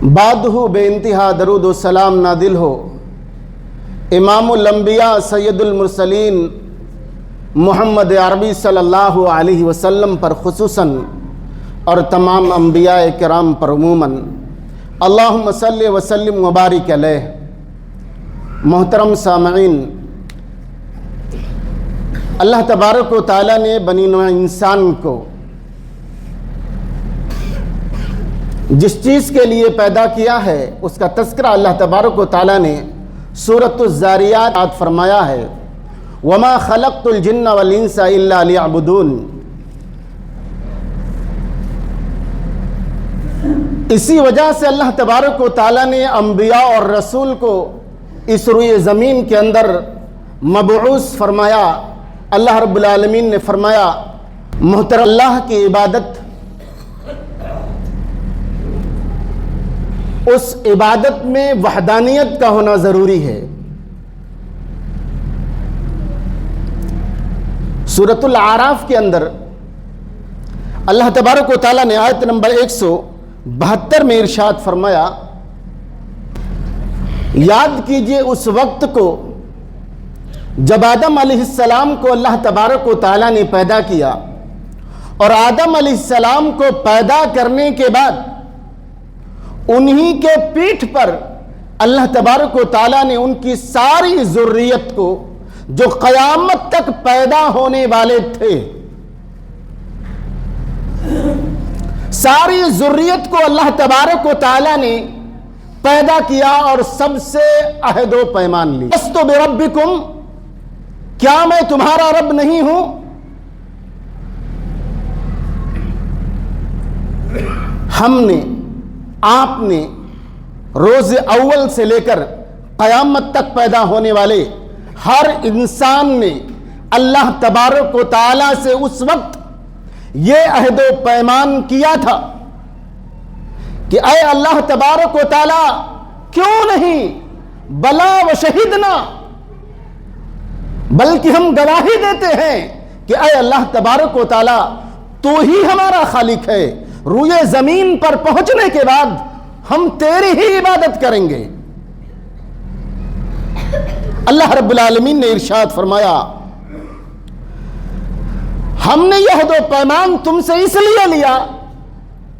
بعد ہو بے انتہا درود و سلام نادل ہو امام الانبیاء سید المرسلین محمد عربی صلی اللہ علیہ وسلم پر خصوصاً اور تمام انبیاء کرام پر عموماً اللہم صلی وسلم وبارک علیہ۔ محترم سامعین، اللہ تبارک و تعالیٰ نے بنی نوع انسان کو جس چیز کے لیے پیدا کیا ہے اس کا تذکرہ اللہ تبارک و تعالیٰ نے سورۃ الذاریات فرمایا ہے، وَمَا خَلَقْتُ الْجِنَّ وَالْإِنسَ إِلَّا لِيَعْبُدُونِ۔ اسی وجہ سے اللہ تبارک و تعالیٰ نے انبیاء اور رسول کو اس روئے زمین کے اندر مبعوث فرمایا۔ اللہ رب العالمین نے فرمایا محترم اللہ کی عبادت، اس عبادت میں وحدانیت کا ہونا ضروری ہے۔ سورۃ الاعراف کے اندر اللہ تبارک و تعالیٰ نے آیت نمبر 172 میں ارشاد فرمایا، یاد کیجئے اس وقت کو جب آدم علیہ السلام کو اللہ تبارک و تعالیٰ نے پیدا کیا، اور آدم علیہ السلام کو پیدا کرنے کے بعد انہی کے پیٹھ پر اللہ تبارک و تعالیٰ نے ان کی ساری ذریت کو جو قیامت تک پیدا ہونے والے تھے، ساری ذریت کو اللہ تبارک و تعالیٰ نے پیدا کیا اور سب سے عہد و پیمان لی۔ لست بربکم، کیا میں تمہارا رب نہیں ہوں؟ ہم نے، آپ نے روز اول سے لے کر قیامت تک پیدا ہونے والے ہر انسان نے اللہ تبارک و تعالیٰ سے اس وقت یہ عہد و پیمان کیا تھا کہ اے اللہ تبارک و تعالیٰ، کیوں نہیں بلا و شہدنا، بلکہ ہم گواہی دیتے ہیں کہ اے اللہ تبارک و تعالیٰ تو ہی ہمارا خالق ہے، روئے زمین پر پہنچنے کے بعد ہم تیری ہی عبادت کریں گے۔ اللہ رب العالمین نے ارشاد فرمایا، ہم نے یہ عہد و پیمان تم سے اس لیے لیا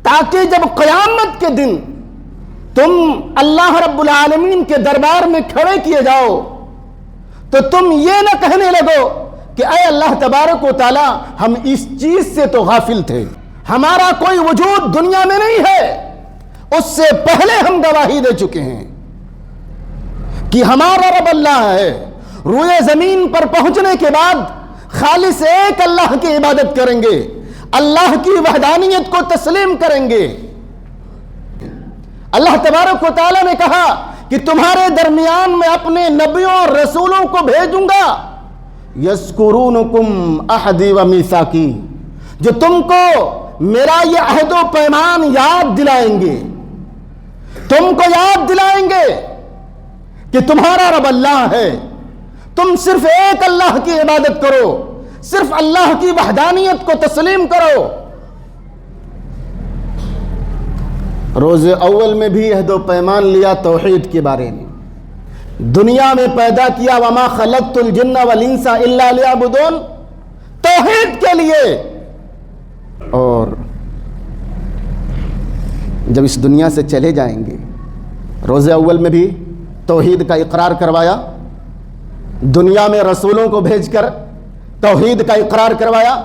تاکہ جب قیامت کے دن تم اللہ رب العالمین کے دربار میں کھڑے کیے جاؤ تو تم یہ نہ کہنے لگو کہ اے اللہ تبارک و تعالیٰ ہم اس چیز سے تو غافل تھے، ہمارا کوئی وجود دنیا میں نہیں ہے، اس سے پہلے ہم گواہی دے چکے ہیں کہ ہمارا رب اللہ ہے۔ روئے زمین پر پہنچنے کے بعد خالص ایک اللہ کی عبادت کریں گے، اللہ کی وحدانیت کو تسلیم کریں گے۔ اللہ تبارک و تعالیٰ نے کہا کہ تمہارے درمیان میں اپنے نبیوں اور رسولوں کو بھیجوں گا، یذکرونکم عہدی و میثاقی، جو تم کو میرا یہ عہد و پیمان یاد دلائیں گے، تم کو یاد دلائیں گے کہ تمہارا رب اللہ ہے، تم صرف ایک اللہ کی عبادت کرو، صرف اللہ کی وحدانیت کو تسلیم کرو۔ روز اول میں بھی عہد و پیمان لیا توحید کے بارے میں، دنیا میں پیدا کیا وما خلقت الجن والانس الا لیعبدون، توحید کے لیے، اور جب اس دنیا سے چلے جائیں گے روز اول میں بھی توحید کا اقرار کروایا، دنیا میں رسولوں کو بھیج کر توحید کا اقرار کروایا،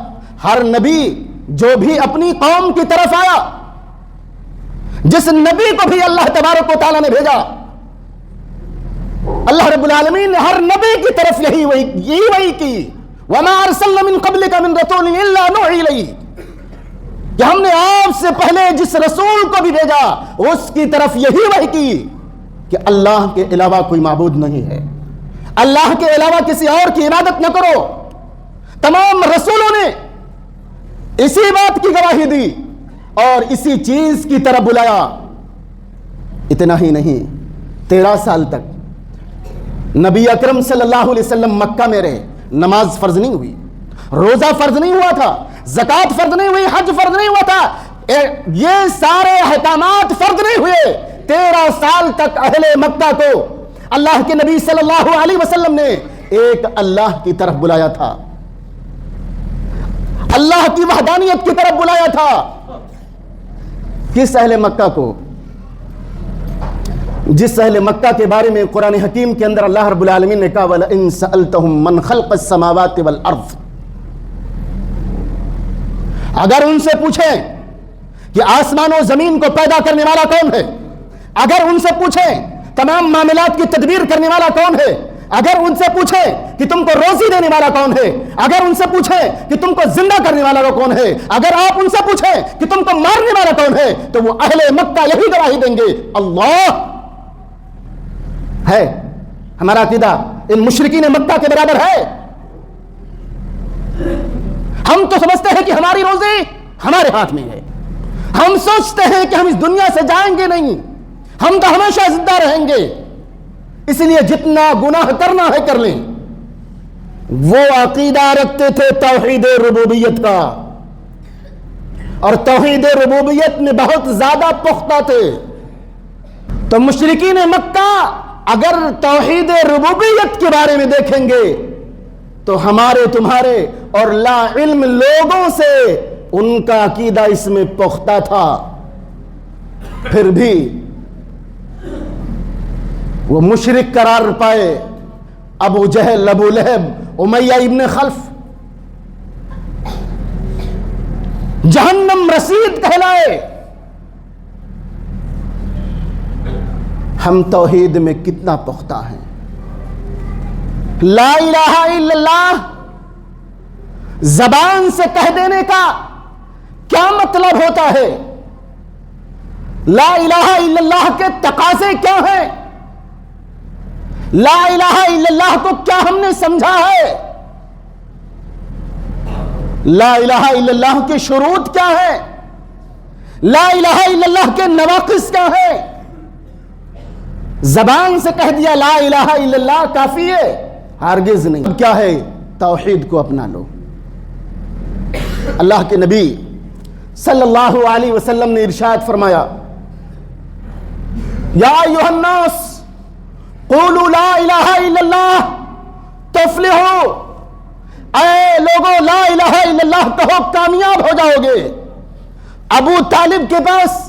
ہر نبی جو بھی اپنی قوم کی طرف آیا، جس نبی کو بھی اللہ تبارک و تعالیٰ نے بھیجا، اللہ رب العالمین نے ہر نبی کی طرف یہی وحی کی، وَمَا أَرْسَلْنَا مِن قَبْلِكَ مِن رَسُولٍ إِلَّا نُوحِي إِلَيْهِ، کہ ہم نے آپ سے پہلے جس رسول کو بھی بھیجا اس کی طرف یہی وحی کی کہ اللہ کے علاوہ کوئی معبود نہیں ہے، اللہ کے علاوہ کسی اور کی عبادت نہ کرو۔ تمام رسولوں نے اسی بات کی گواہی دی اور اسی چیز کی طرف بلایا۔ اتنا ہی نہیں، 13 سال تک نبی اکرم صلی اللہ علیہ وسلم مکہ میں رہے، نماز فرض نہیں ہوئی، روزہ فرض نہیں ہوا تھا، زکوٰۃ فرض نہیں ہوئی، حج فرض نہیں ہوا تھا، یہ سارے احکامات فرض نہیں ہوئے۔ 13 سال تک اہل مکہ کو اللہ کے نبی صلی اللہ علیہ وسلم نے ایک اللہ کی طرف بلایا تھا، اللہ کی وحدانیت کی طرف بلایا تھا۔ کس اہل مکہ کو؟ جس اہل مکہ کے بارے میں قرآن حکیم کے اندر اللہ رب العالمین نے کہا وَلَئِن سَأَلْتَهُم مَّنْ خَلْقَ السَّمَاوَاتِ وَالْأَرْضِ، اگر ان سے پوچھیں کہ آسمان و زمین کو پیدا کرنے والا کون ہے، اگر ان سے پوچھیں تمام معاملات کی تدبیر کرنے والا کون ہے، اگر ان سے پوچھیں کہ تم کو روزی دینے والا کون ہے، اگر ان سے پوچھیں کہ تم کو زندہ کرنے والا کون ہے، اگر آپ ان سے پوچھیں کہ تم کو مارنے والا کون ہے، تو وہ اہل مکہ یہی گواہی دیں گے اللہ ہے۔ ہمارا عقیدہ ان مشرکین مکہ کے برابر ہے۔ ہم تو سمجھتے ہیں کہ ہماری روزی ہمارے ہاتھ میں ہے، ہم سوچتے ہیں کہ ہم اس دنیا سے جائیں گے نہیں، ہم تو ہمیشہ زندہ رہیں گے، اس لیے جتنا گناہ کرنا ہے کر لیں۔ وہ عقیدہ رکھتے تھے توحید ربوبیت کا، اور توحید ربوبیت میں بہت زیادہ پختہ تھے۔ تو مشرکین مکہ اگر توحید ربوبیت کے بارے میں دیکھیں گے تو ہمارے تمہارے اور لا علم لوگوں سے ان کا عقیدہ اس میں پختہ تھا، پھر بھی وہ مشرک قرار پائے۔ ابو جہل، ابو لہب، امیہ ابن خلف جہنم رسید کہلائے۔ ہم توحید میں کتنا پختہ ہیں؟ لا الہ الا اللہ زبان سے کہہ دینے کا کیا مطلب ہوتا ہے؟ لا الہ الا اللہ کے تقاضے کیا ہیں؟ لا الہ الا اللہ کو کیا ہم نے سمجھا ہے؟ لا الہ الا اللہ کے شروط کیا ہے؟ لا الہ الا اللہ کے نواقص کیا ہے؟ زبان سے کہہ دیا لا الہ الا اللہ کافی ہے؟ ہرگز نہیں۔ کیا ہے؟ توحید کو اپنا لو۔ اللہ کے نبی صلی اللہ علیہ وسلم نے ارشاد فرمایا یا ایھا الناس قولوا لا الہ الا اللہ تفلحوا، اے لوگوں لا الہ الا اللہ کہو کامیاب ہو جاؤ گے۔ ابو طالب کے پاس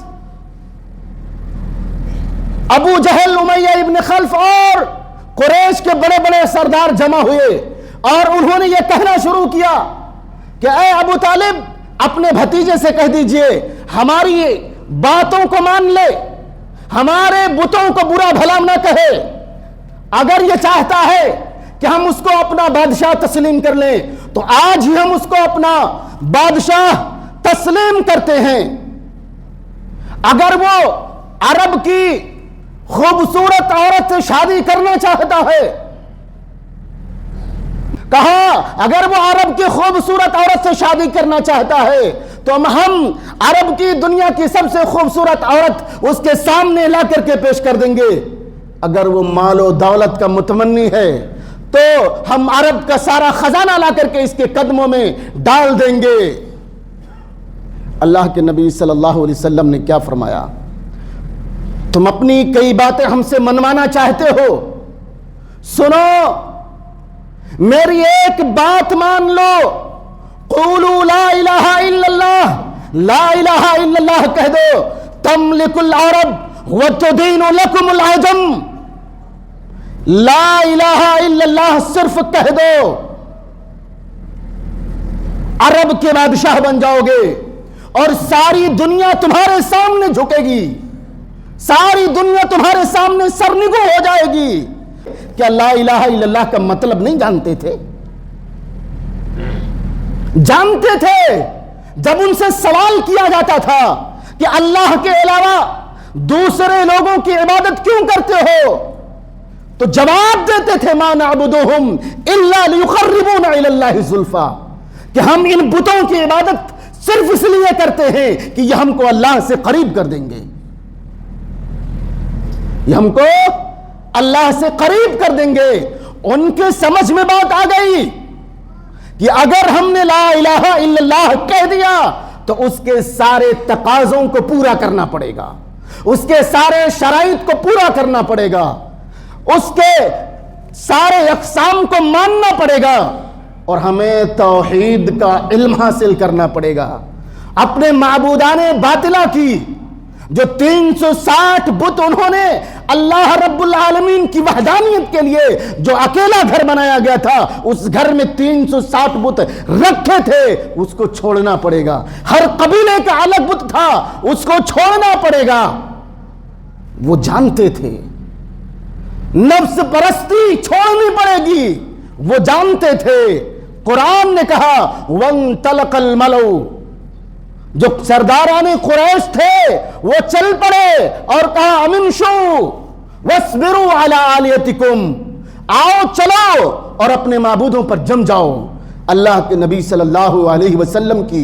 ابو جہل، امیہ ابن خلف اور قریش کے بڑے بڑے سردار جمع ہوئے اور انہوں نے یہ کہنا شروع کیا کہ اے ابو طالب اپنے بھتیجے سے کہہ دیجئے ہماری باتوں کو مان لے، ہمارے بتوں کو برا بھلا نہ کہے۔ اگر یہ چاہتا ہے کہ ہم اس کو اپنا بادشاہ تسلیم کر لیں تو آج ہی ہم اس کو اپنا بادشاہ تسلیم کرتے ہیں۔ اگر وہ عرب کی خوبصورت عورت سے شادی کرنا چاہتا ہے، کہا اگر وہ عرب کی خوبصورت عورت سے شادی کرنا چاہتا ہے تو ہم عرب کی دنیا کی سب سے خوبصورت عورت اس کے سامنے لا کر کے پیش کر دیں گے۔ اگر وہ مال و دولت کا متمنی ہے تو ہم عرب کا سارا خزانہ لا کر کے اس کے قدموں میں ڈال دیں گے۔ اللہ کے نبی صلی اللہ علیہ وسلم نے کیا فرمایا؟ تم اپنی کئی باتیں ہم سے منوانا چاہتے ہو، سنو میری ایک بات مان لو، قولوا لا الہ الا اللہ، لا الہ الا اللہ کہہ دو، تملک العرب وتدین لکم العجم، لا الہ الا اللہ صرف کہہ دو، عرب کے بادشاہ بن جاؤ گے اور ساری دنیا تمہارے سامنے جھکے گی، ساری دنیا تمہارے سامنے سرنگو ہو جائے گی۔ کیا لا الہ الا اللہ کا مطلب نہیں جانتے تھے؟ جانتے تھے۔ جب ان سے سوال کیا جاتا تھا کہ اللہ کے علاوہ دوسرے لوگوں کی عبادت کیوں کرتے ہو، تو جواب دیتے تھے ما نعبدہم الا لیقربونا الی اللہ زلفا، کہ ہم ان بتوں کی عبادت صرف اس لیے کرتے ہیں کہ یہ ہم کو اللہ سے قریب کر دیں گے، یہ ہم کو اللہ سے قریب کر دیں گے۔ ان کے سمجھ میں بات آ گئی کہ اگر ہم نے لا الہ الا اللہ کہہ دیا تو اس کے سارے تقاضوں کو پورا کرنا پڑے گا، اس کے سارے شرائط کو پورا کرنا پڑے گا، اس کے سارے اقسام کو ماننا پڑے گا، اور ہمیں توحید کا علم حاصل کرنا پڑے گا۔ اپنے معبودان باطلہ کی جو 360 بت انہوں نے اللہ رب العالمین کی وحدانیت کے لیے جو اکیلا گھر بنایا گیا تھا، اس گھر میں 360 بت رکھے تھے، اس کو چھوڑنا پڑے گا۔ ہر قبیلے کا الگ بت تھا، اس کو چھوڑنا پڑے گا۔ وہ جانتے تھے نفس پرستی چھوڑنی پڑے گی، وہ جانتے تھے۔ قرآن نے کہا وَانْطَلَقَ الْمَلَأُ، جو سرداران قریش تھے وہ چل پڑے اور کہا امنشوا وَاصْبِرُوا عَلَىٰ آلِهَتِكُمْ، آؤ چلو اور اپنے معبودوں پر جم جاؤ۔ اللہ کے نبی صلی اللہ علیہ وسلم کی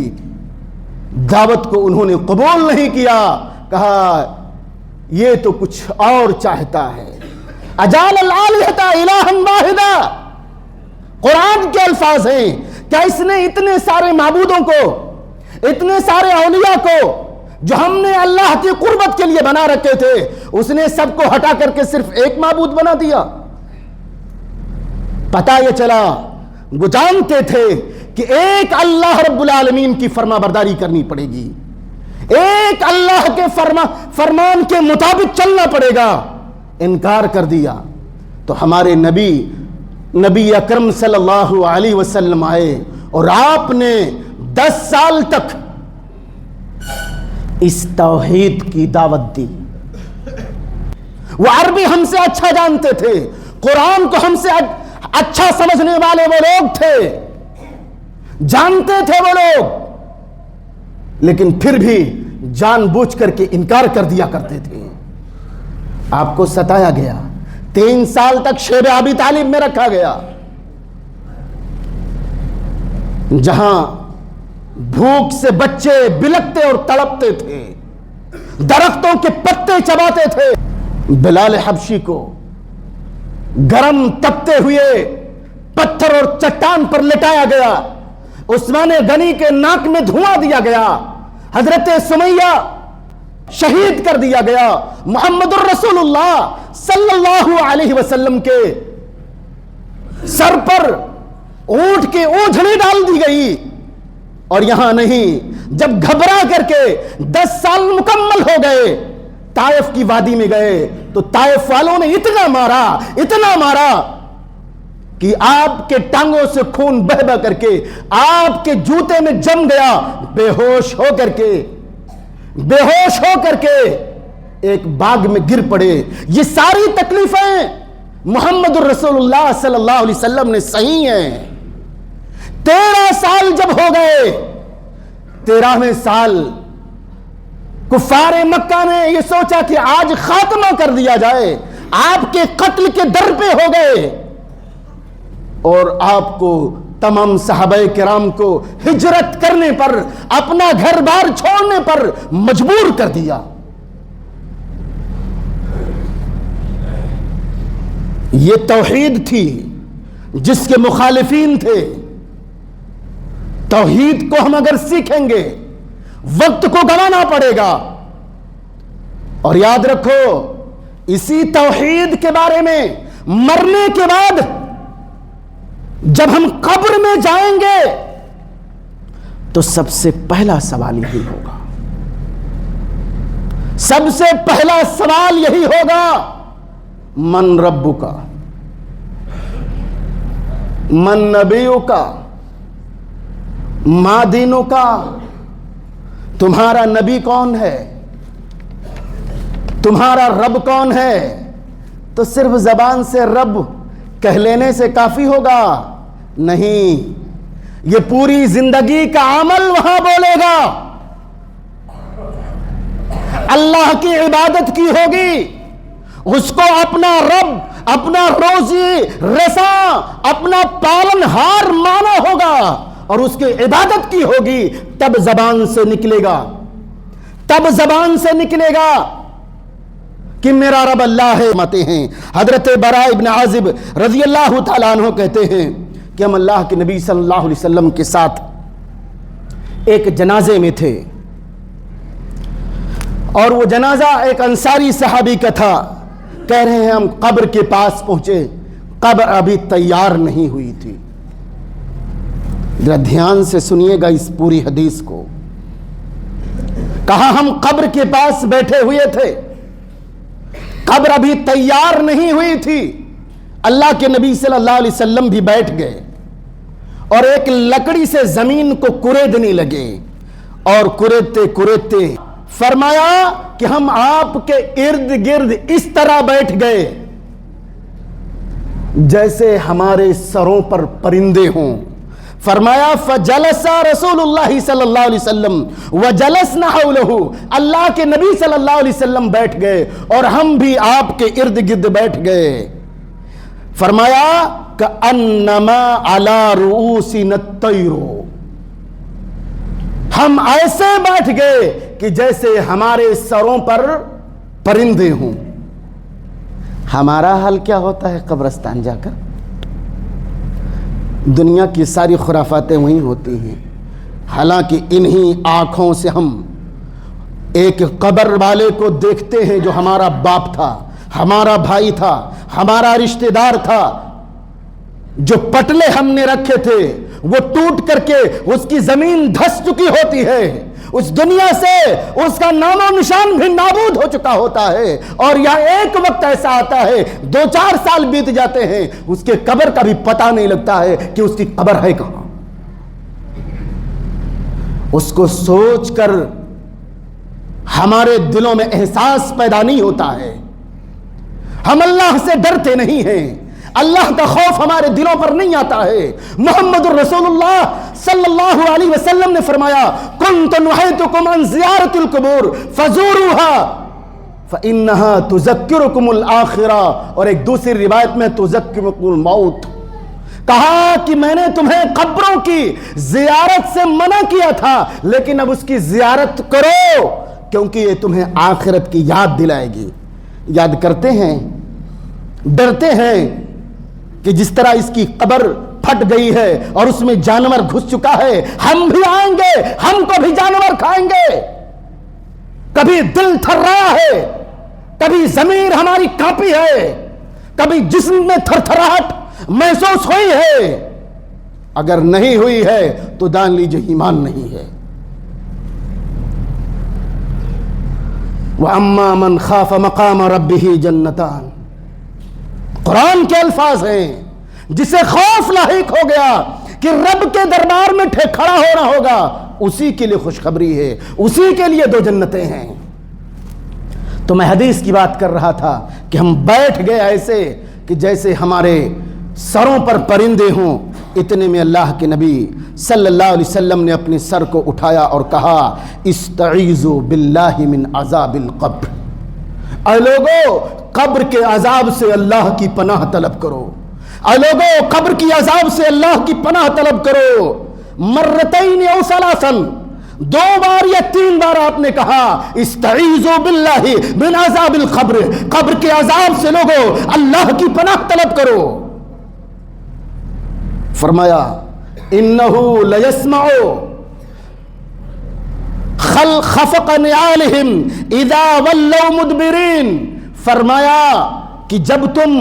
دعوت کو انہوں نے قبول نہیں کیا، کہا یہ تو کچھ اور چاہتا ہے۔ اجعل الآلہۃ الہا واحدا، قرآن کے الفاظ ہیں، کیا اس نے اتنے سارے معبودوں کو، اتنے سارے اولیاء کو جو ہم نے اللہ کی قربت کے لیے بنا رکھے تھے، اس نے سب کو ہٹا کر کے صرف ایک معبود بنا دیا؟ پتہ یہ چلا وہ جانتے تھے کہ ایک اللہ رب العالمین کی فرما برداری کرنی پڑے گی، ایک اللہ کے فرمان کے مطابق چلنا پڑے گا۔ انکار کر دیا تو ہمارے نبی اکرم صلی اللہ علیہ وسلم آئے اور آپ نے 10 سال تک اس توحید کی دعوت دی۔ وہ عربی ہم سے اچھا جانتے تھے، قرآن کو ہم سے اچھا سمجھنے والے وہ لوگ تھے، جانتے تھے وہ لوگ، لیکن پھر بھی جان بوجھ کر کے انکار کر دیا کرتے تھے۔ آپ کو ستایا گیا، 3 سال تک شیب ابی طالب میں رکھا گیا، جہاں بھوک سے بچے بلکتے اور تڑپتے تھے، درختوں کے پتے چباتے تھے۔ بلال حبشی کو گرم تپتے ہوئے پتھر اور چٹان پر لٹایا گیا، عثمان غنی کے ناک میں دھواں دیا گیا، حضرت سمیہ شہید کر دیا گیا، محمد الرسول اللہ صلی اللہ علیہ وسلم کے سر پر اونٹ کی اونجھڑی ڈال دی گئی۔ اور یہاں نہیں، جب گھبرا کر کے 10 سال مکمل ہو گئے، طائف کی وادی میں گئے تو طائف والوں نے اتنا مارا کہ آپ کے ٹانگوں سے خون بہ بہ کر کے آپ کے جوتے میں جم گیا، بے ہوش ہو کر کے ایک باغ میں گر پڑے۔ یہ ساری تکلیفیں محمد الرسول اللہ صلی اللہ علیہ وسلم نے سہی ہیں۔ 13 سال جب ہو گئے، 13ویں سال کفار مکہ نے یہ سوچا کہ آج خاتمہ کر دیا جائے، آپ کے قتل کے در پہ ہو گئے، اور آپ کو تمام صحابہ کرام کو ہجرت کرنے پر، اپنا گھر بار چھوڑنے پر مجبور کر دیا۔ یہ توحید تھی جس کے مخالفین تھے۔ توحید کو ہم اگر سیکھیں گے وقت کو گنوانا پڑے گا، اور یاد رکھو اسی توحید کے بارے میں مرنے کے بعد جب ہم قبر میں جائیں گے تو سب سے پہلا سوال یہی ہوگا، سب سے پہلا سوال یہی ہوگا، من ربک، من نبیک، ما دینک، تمہارا نبی کون ہے، تمہارا رب کون ہے؟ تو صرف زبان سے رب کہہ لینے سے کافی ہوگا؟ نہیں، یہ پوری زندگی کا عمل وہاں بولے گا۔ اللہ کی عبادت کی ہوگی، اس کو اپنا رب، اپنا روزی رساں، اپنا پالن ہار مانا ہوگا، اور اس کی عبادت کی ہوگی، تب زبان سے نکلے گا کہ میرا رب اللہ ہے۔ ماتے ہیں حضرت براء ابن عازب رضی اللہ تعالیٰ عنہ کہتے ہیں کہ ہم اللہ کے نبی صلی اللہ علیہ وسلم کے ساتھ ایک جنازے میں تھے، اور وہ جنازہ ایک انصاری صحابی کا تھا. کہہ رہے ہیں ہم قبر کے پاس پہنچے, قبر ابھی تیار نہیں ہوئی تھی. ذرا دھیان سے سنیے گا اس پوری حدیث کو. کہا ہم قبر کے پاس بیٹھے ہوئے تھے, قبر ابھی تیار نہیں ہوئی تھی. اللہ کے نبی صلی اللہ علیہ وسلم بھی بیٹھ گئے اور ایک لکڑی سے زمین کو کریدنے لگے, اور کریدتے کریدتے فرمایا کہ ہم آپ کے ارد گرد اس طرح بیٹھ گئے جیسے ہمارے سروں پر پرندے ہوں. فرمایا فجلس رسول اللہ صلی اللہ علیہ وسلم وجلسنا حولہ, اللہ کے نبی صلی اللہ علیہ وسلم بیٹھ گئے اور ہم بھی آپ کے ارد گرد بیٹھ گئے. فرمایا کأنما علی رؤوسنا الطیر, ہم ایسے بیٹھ گئے کہ جیسے ہمارے سروں پر پرندے ہوں. ہمارا حال کیا ہوتا ہے قبرستان جا کر؟ دنیا کی ساری خرافاتیں وہیں ہوتی ہیں. حالانکہ انہی آنکھوں سے ہم ایک قبر والے کو دیکھتے ہیں جو ہمارا باپ تھا, ہمارا بھائی تھا, ہمارا رشتہ دار تھا. جو پٹلے ہم نے رکھے تھے وہ ٹوٹ کر کے اس کی زمین دھس چکی ہوتی ہے, اس دنیا سے اس کا نام و نشان بھی نابود ہو چکا ہوتا ہے. اور یہاں ایک وقت ایسا آتا ہے 2-4 سال بیت جاتے ہیں, اس کے قبر کا بھی پتہ نہیں لگتا ہے کہ اس کی قبر ہے کہاں. اس کو سوچ کر ہمارے دلوں میں احساس پیدا نہیں ہوتا ہے. ہم اللہ سے ڈرتے نہیں ہیں, اللہ کا خوف ہمارے دلوں پر نہیں آتا ہے. محمد الرسول اللہ صلی اللہ علیہ وسلم نے فرمایا کنت نہیتکم عن زیارت القبور فزوروها فإنها تذکرکم الآخرہ, اور ایک دوسری روایت میں تذکرکم الموت. کہا کہ میں نے تمہیں قبروں کی زیارت سے منع کیا تھا, لیکن اب اس کی زیارت کرو کیونکہ یہ تمہیں آخرت کی یاد دلائے گی. یاد کرتے ہیں, ڈرتے ہیں کہ جس طرح اس کی قبر پھٹ گئی ہے اور اس میں جانور گھس چکا ہے, ہم بھی آئیں گے, ہم کو بھی جانور کھائیں گے. کبھی دل تھر رہا ہے, کبھی ضمیر ہماری کانپی ہے, کبھی جسم میں تھر تھراہٹ محسوس ہوئی ہے. اگر نہیں ہوئی ہے تو جان لیجیے ایمان نہیں ہے. وَأَمَّا مَنْ خَافَ مَقَامَ رَبِّهِ جَنَّتَانِ, قرآن کے الفاظ ہیں. جسے خوف لاحق ہو گیا کہ رب کے دربار میں کھڑا ہونا ہوگا, اسی کے لیے خوشخبری ہے, اسی کے لیے 2 جنتیں ہیں. تو میں حدیث کی بات کر رہا تھا کہ ہم بیٹھ گئے ایسے کہ جیسے ہمارے سروں پر پرندے ہوں. اتنے میں اللہ کے نبی صلی اللہ علیہ وسلم نے اپنے سر کو اٹھایا اور کہا استعیذوا باللہ من عذاب القبر, اے لوگو قبر کے عذاب سے اللہ کی پناہ طلب کرو. اے لوگو قبر کی عذاب سے اللہ کی پناہ طلب کرو. مرتین او ثلاثا, 2 بار یا 3 بار آپ نے کہا استعیذوا باللہ من عذاب القبر, قبر کے عذاب سے لوگو اللہ کی پناہ طلب کرو. فرمایا انہو لیسمع خفق نعالہم اذا ولوا مدبرین. فرمایا کہ جب تم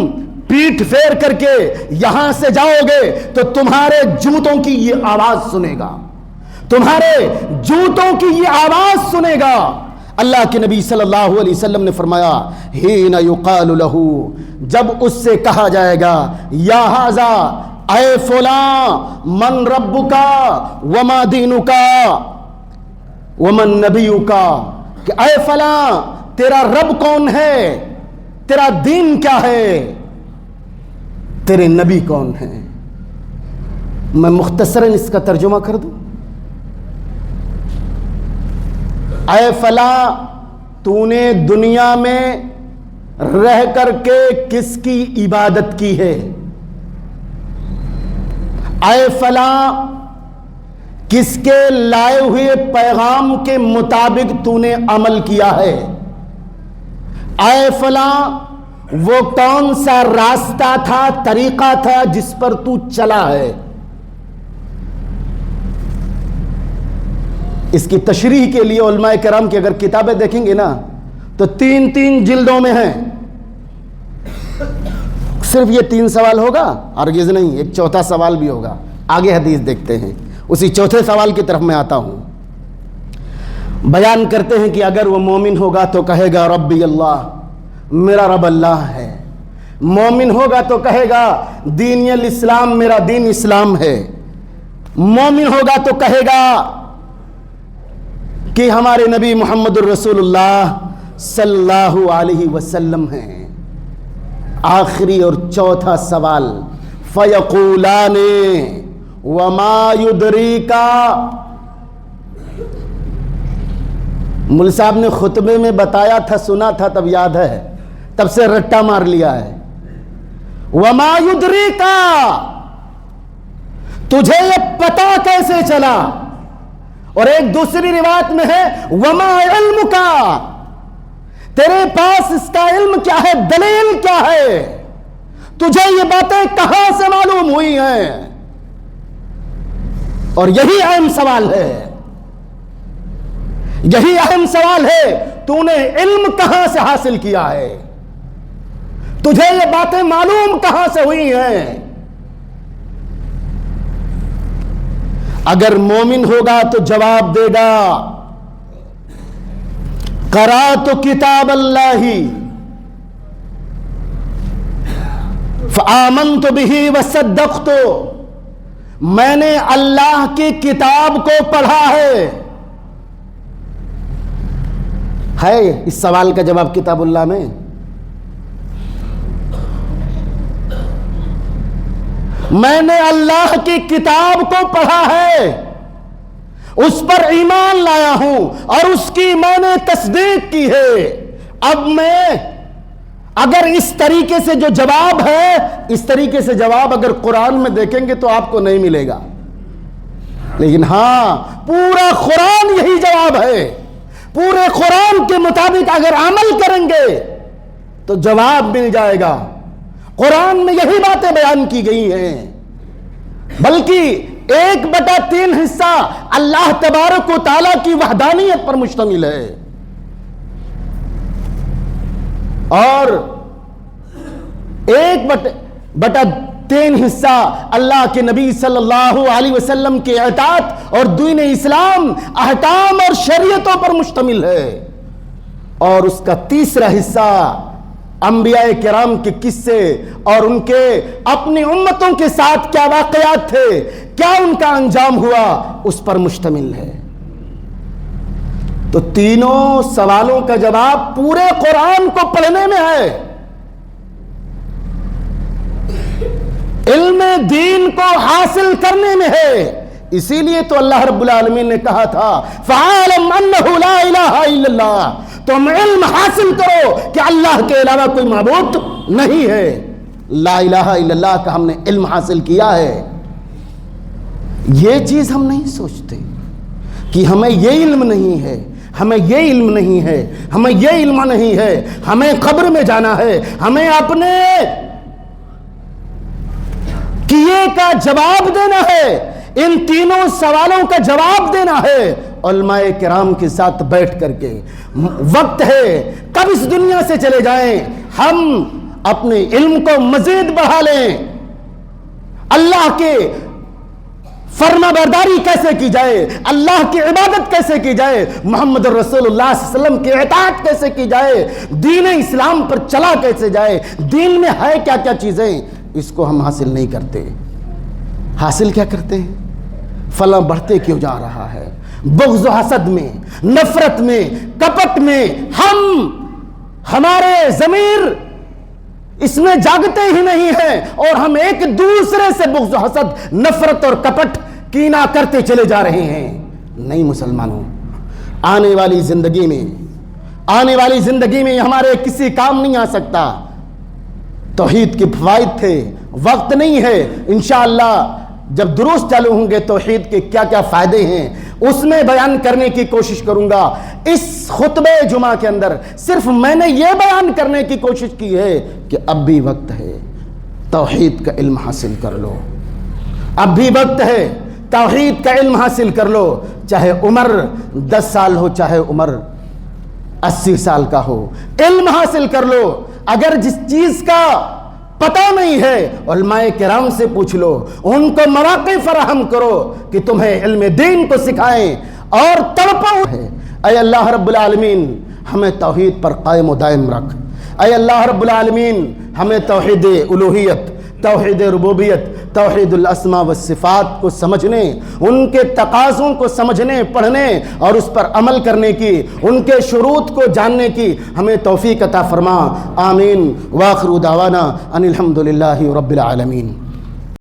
پیٹھ پھیر کر کے یہاں سے جاؤ گے تو تمہارے جوتوں کی یہ آواز سنے گا, تمہارے جوتوں کی یہ آواز سنے گا. اللہ کے نبی صلی اللہ علیہ وسلم نے فرمایا حین یقال لہ, جب اس سے کہا جائے گا یا ھذا, اے فلاں, من ربکا وما دینکا ومن نبیکا, کہ اے فلاں تیرا رب کون ہے, تیرا دین کیا ہے, تیرے نبی کون ہے. میں مختصراً اس کا ترجمہ کر دوں. اے فلاں تو نے دنیا میں رہ کر کے کس کی عبادت کی ہے, اے فلاں کس کے لائے ہوئے پیغام کے مطابق تو نے عمل کیا ہے, اے فلاں وہ کون سا راستہ تھا, طریقہ تھا جس پر تو چلا ہے. اس کی تشریح کے لیے علماء کرام کی اگر کتابیں دیکھیں گے نا تو 3 جلدوں میں ہیں. صرف یہ 3 سوال ہوگا ہرگز نہیں، ایک چوتھا سوال بھی ہوگا. آگے حدیث دیکھتے ہیں. اسی چوتھے سوال کی طرف میں آتا ہوں. بیان کرتے ہیں کہ اگر وہ مومن ہوگا تو کہے گا ربی اللہ، میرا رب اللہ ہے. مومن ہوگا تو کہے گا دین الاسلام، میرا دین اسلام ہے. مومن ہوگا تو کہے گا کہ ہمارے نبی محمد الرسول اللہ صلی اللہ علیہ وسلم ہیں. آخری اور چوتھا سوال فیقولان وما یدریکا. مول صاحب نے خطبے میں بتایا تھا، سنا تھا، تب یاد ہے، تب سے رٹا مار لیا ہے. وما یدریکا، تجھے یہ پتا کیسے چلا؟ اور ایک دوسری روایت میں ہے وما علمکا، تیرے پاس اس کا علم کیا ہے، دلیل کیا ہے، تجھے یہ باتیں کہاں سے معلوم ہوئی ہیں؟ اور یہی اہم سوال ہے، یہی اہم سوال ہے. تو نے علم کہاں سے حاصل کیا ہے؟ تجھے یہ باتیں معلوم کہاں سے ہوئی ہیں؟ اگر مومن ہوگا تو جواب دے گا قرأت کتاب اللہ فآمنت بہ وصدقت، میں نے اللہ کی کتاب کو پڑھا ہے. اس سوال کا جواب کتاب اللہ میں؟ میں نے اللہ کی کتاب کو پڑھا ہے، اس پر ایمان لایا ہوں اور اس کی میں نے تصدیق کی ہے. اب میں اگر اس طریقے سے جو جواب ہے، اس طریقے سے جواب اگر قرآن میں دیکھیں گے تو آپ کو نہیں ملے گا، لیکن ہاں پورا قرآن یہی جواب ہے. پورے قرآن کے مطابق اگر عمل کریں گے تو جواب مل جائے گا. قرآن میں یہی باتیں بیان کی گئی ہیں، بلکہ 1/3 حصہ اللہ تبارک و تعالیٰ کی وحدانیت پر مشتمل ہے، اور 1/3 حصہ اللہ کے نبی صلی اللہ علیہ وسلم کے اطاعت اور دین اسلام، احکام اور شریعتوں پر مشتمل ہے. اور اس کا تیسرا حصہ انبیاء کرام کے قصے اور ان کے اپنی امتوں کے ساتھ کیا واقعات تھے، کیا ان کا انجام ہوا، اس پر مشتمل ہے. تو تینوں سوالوں کا جواب پورے قرآن کو پڑھنے میں ہے. علم دین کو حاصل کرنے میں ہے. اسی لیے تو اللہ رب العالمین نے کہا تھا فَعَالَمْ أَنَّهُ لَا إِلَهَ إِلَّا اللَّهُ، تم علم حاصل کرو کہ اللہ کے علاوہ کوئی معبود نہیں ہے. لا الہ الا اللہ کا ہم نے علم حاصل کیا ہے. یہ چیز ہم نہیں سوچتے کہ ہمیں یہ علم نہیں ہے، ہمیں یہ علم نہیں ہے، ہمیں یہ علم نہیں ہے، ہمیں قبر میں جانا ہے، ہمیں اپنے کیے کا جواب دینا ہے، ان تینوں سوالوں کا جواب دینا ہے. علماء کرام کے ساتھ بیٹھ کر کے وقت ہے کب اس دنیا سے چلے جائیں، ہم اپنے علم کو مزید بڑھا لیں. اللہ کے فرما برداری کیسے کی جائے، اللہ کی عبادت کیسے کی جائے، محمد رسول اللہ صلی اللہ علیہ وسلم کی اطاعت کیسے کی جائے، دین اسلام پر چلا کیسے جائے، دین میں ہے کیا کیا چیزیں، اس کو ہم حاصل نہیں کرتے. حاصل کیا کرتے ہیں؟ فلاں بڑھتے کیوں جا رہا ہے، بغض و حسد میں، نفرت میں، کپٹ میں. ہمارے ضمیر اس میں جاگتے ہی نہیں ہیں اور ہم ایک دوسرے سے بغض و حسد، نفرت اور کپٹ، کینہ کرتے چلے جا رہے ہیں. نہیں مسلمانوں، آنے والی زندگی میں ہمارے کسی کام نہیں آ سکتا. توحید کے فوائد تھے، وقت نہیں ہے. انشاءاللہ جب دروس چالو ہوں گے توحید کے کیا کیا فائدے ہیں اس میں بیان کرنے کی کوشش کروں گا. اس خطبہ جمعہ کے اندر صرف میں نے یہ بیان کرنے کی کوشش کی ہے کہ اب بھی وقت ہے، توحید کا علم حاصل کر لو. اب بھی وقت ہے، توحید کا علم حاصل کر لو. چاہے عمر 10 سال ہو، چاہے عمر 80 سال کا ہو، علم حاصل کر لو۔ اگر جس چیز کا پتہ نہیں ہے علماء کرام سے پوچھ لو، ان کو مواقع فراہم کرو کہ تمہیں علم دین کو سکھائیں اور تڑپو ہے۔ اے اللہ رب العالمین ہمیں توحید پر قائم و دائم رکھ۔ اے اللہ رب العالمین ہمیں توحید الوہیت، توحید ربوبیت، توحید الاسماء والصفات کو سمجھنے، ان کے تقاضوں کو سمجھنے، پڑھنے اور اس پر عمل کرنے کی، ان کے شروط کو جاننے کی ہمیں توفیق عطا فرما۔ آمین۔ وآخر دعوانا ان الحمد للہ رب العالمین۔